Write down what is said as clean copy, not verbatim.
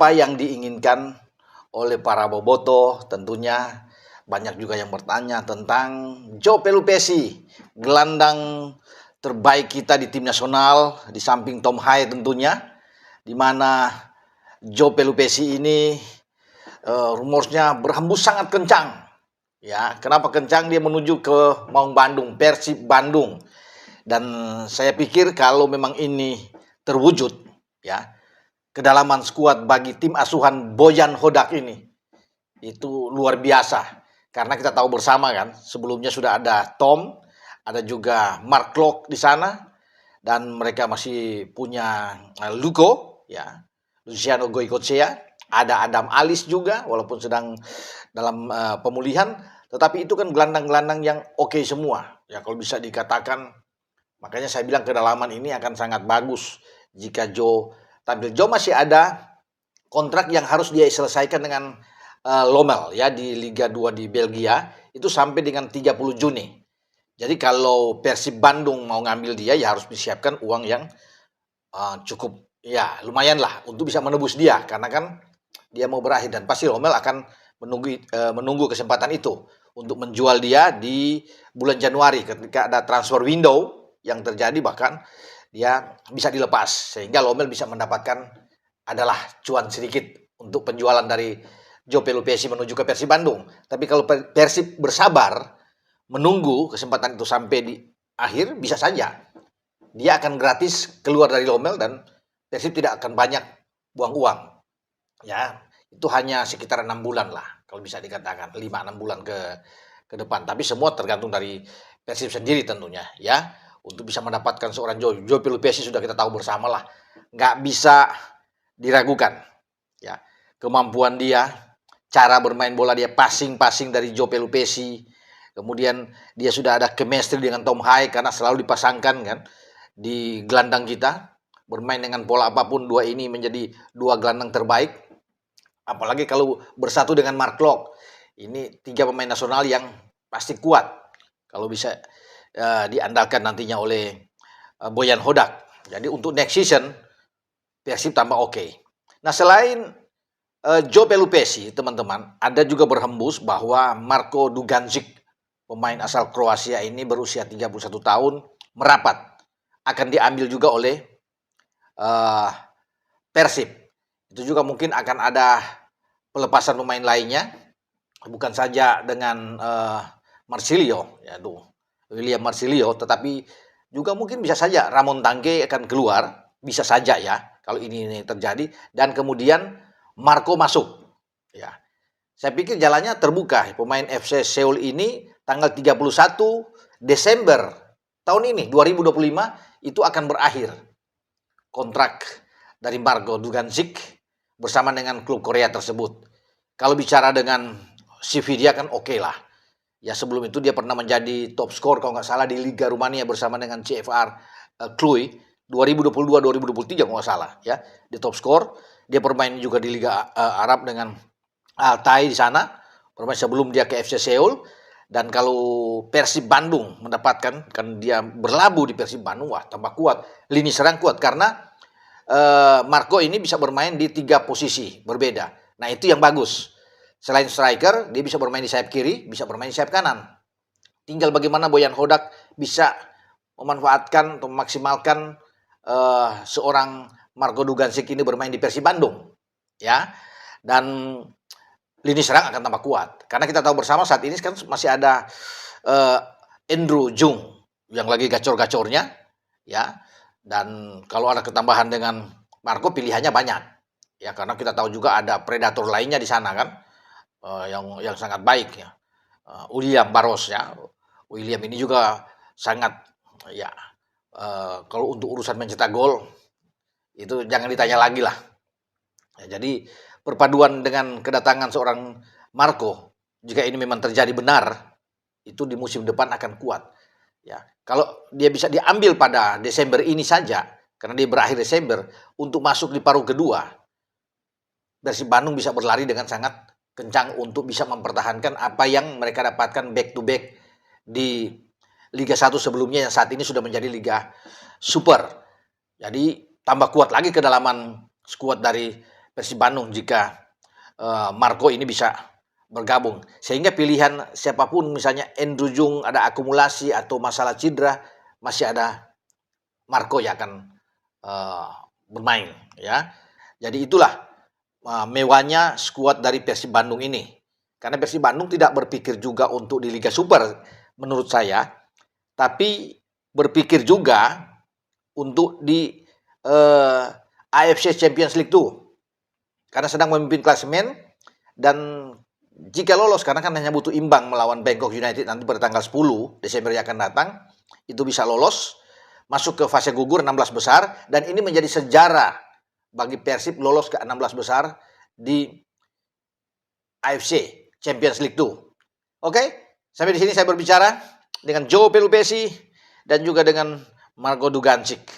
apa yang diinginkan oleh para bobotoh. Tentunya banyak juga yang bertanya tentang Joe Pelupesi, gelandang terbaik kita di tim nasional di samping Tom Hai tentunya, di mana Joe Pelupesi ini rumornya berhembus sangat kencang. Ya, kenapa kencang? Dia menuju ke Maung Bandung, Persib Bandung. Dan saya pikir kalau memang ini terwujud, ya, kedalaman skuad bagi tim asuhan Boyan Hodak ini itu luar biasa. Karena kita tahu bersama kan, sebelumnya sudah ada Tom, ada juga Mark Klok di sana, dan mereka masih punya Luko, ya, Luciano Goicoechea, ada Adam Alis juga, walaupun sedang dalam pemulihan, tetapi itu kan gelandang-gelandang yang oke semua. Ya, kalau bisa dikatakan, makanya saya bilang kedalaman ini akan sangat bagus jika Joe tampil. Joe masih ada kontrak yang harus dia selesaikan dengan Lommel ya di Liga 2 di Belgia itu sampai dengan 30 Juni. Jadi kalau Persib Bandung mau ngambil dia ya harus disiapkan uang yang cukup ya lumayan lah untuk bisa menebus dia, karena kan dia mau berakhir dan pasti Lommel akan menunggu kesempatan itu untuk menjual dia di bulan Januari ketika ada transfer window yang terjadi, bahkan dia bisa dilepas sehingga Lommel bisa mendapatkan adalah cuan sedikit untuk penjualan dari Joe Pelupesi menuju ke Persib Bandung. Tapi kalau Persib bersabar menunggu kesempatan itu sampai di akhir, bisa saja dia akan gratis keluar dari Lommel dan Persib tidak akan banyak buang uang. Ya, itu hanya sekitar 6 bulan lah kalau bisa dikatakan 5-6 bulan ke depan. Tapi semua tergantung dari Persib sendiri tentunya ya. Untuk bisa mendapatkan seorang Joe Pelupesi sudah kita tahu bersama lah, nggak bisa diragukan ya, kemampuan dia, cara bermain bola dia, passing dari Joe Pelupesi. Kemudian dia sudah ada chemistry dengan Tom Hai karena selalu dipasangkan kan di gelandang kita, bermain dengan pola apapun dua ini menjadi dua gelandang terbaik. Apalagi kalau bersatu dengan Mark Klok. Ini 3 pemain nasional yang pasti kuat kalau bisa diandalkan nantinya oleh Boyan Hodak. Jadi untuk next season Persib tambah oke. Nah, selain Joe Pelupesi, teman-teman, ada juga berhembus bahwa Marko Dugančić, pemain asal Kroasia ini berusia 31 tahun, merapat. Akan diambil juga oleh Persib. Itu juga mungkin akan ada pelepasan pemain lainnya, bukan saja dengan Marsilio, ya tuh, William Marsilio, tetapi juga mungkin bisa saja Ramon Tangke akan keluar, bisa saja ya kalau ini terjadi, dan kemudian Marco masuk. Ya, saya pikir jalannya terbuka. Pemain FC Seoul ini tanggal 31 Desember tahun ini 2025 itu akan berakhir kontrak dari Marko Dugančić bersama dengan klub Korea tersebut. Kalau bicara dengan CV dia kan oke lah. Ya, sebelum itu dia pernah menjadi top skor kalau nggak salah di Liga Rumania bersama dengan CFR Cluj 2022-2023 kalau nggak salah ya. Dia top skor. Dia bermain juga di Liga Arab dengan Altai di sana. Bermain sebelum dia ke FC Seoul. Dan kalau Persib Bandung mendapatkan, kan dia berlabuh di Persib Bandung, wah tambah kuat. Lini serang kuat karena Marco ini bisa bermain di 3 posisi berbeda. Nah, itu yang bagus. Selain striker, dia bisa bermain di sayap kiri, bisa bermain di sayap kanan. Tinggal bagaimana Boyan Hodak bisa memanfaatkan atau memaksimalkan seorang Marko Dugančić ini bermain di Persib Bandung. Ya. Dan lini serang akan tambah kuat. Karena kita tahu bersama saat ini kan masih ada Andrew Jung yang lagi gacor-gacornya, ya. Dan kalau ada ketambahan dengan Marco pilihannya banyak. Ya, karena kita tahu juga ada predator lainnya di sana kan. Yang sangat baik ya. William Barros ya. William ini juga sangat ya kalau untuk urusan mencetak gol itu jangan ditanya lagi lah. Ya, jadi perpaduan dengan kedatangan seorang Marco, jika ini memang terjadi benar, itu di musim depan akan kuat. Ya, kalau dia bisa diambil pada Desember ini saja, karena dia berakhir Desember, untuk masuk di paruh kedua, Persib Bandung bisa berlari dengan sangat kencang untuk bisa mempertahankan apa yang mereka dapatkan back to back di Liga 1 sebelumnya yang saat ini sudah menjadi Liga Super. Jadi tambah kuat lagi kedalaman skuad dari Persib Bandung jika Marco ini bisa bergabung. Sehingga pilihan siapapun, misalnya Andrew Jung ada akumulasi atau masalah cedera, masih ada Marco yang akan bermain, ya. Jadi itulah mewahnya skuad dari Persib Bandung ini. Karena Persib Bandung tidak berpikir juga untuk di Liga Super menurut saya, tapi berpikir juga untuk di AFC Champions League tuh. Karena sedang memimpin klasemen dan jika lolos, karena kan hanya butuh imbang melawan Bangkok United nanti pada tanggal 10 Desember yang akan datang, itu bisa lolos masuk ke fase gugur 16 besar, dan ini menjadi sejarah bagi Persib lolos ke 16 besar di AFC Champions League 2. Oke, sampai di sini saya berbicara dengan Joe Pelupesi dan juga dengan Marco Dugancic.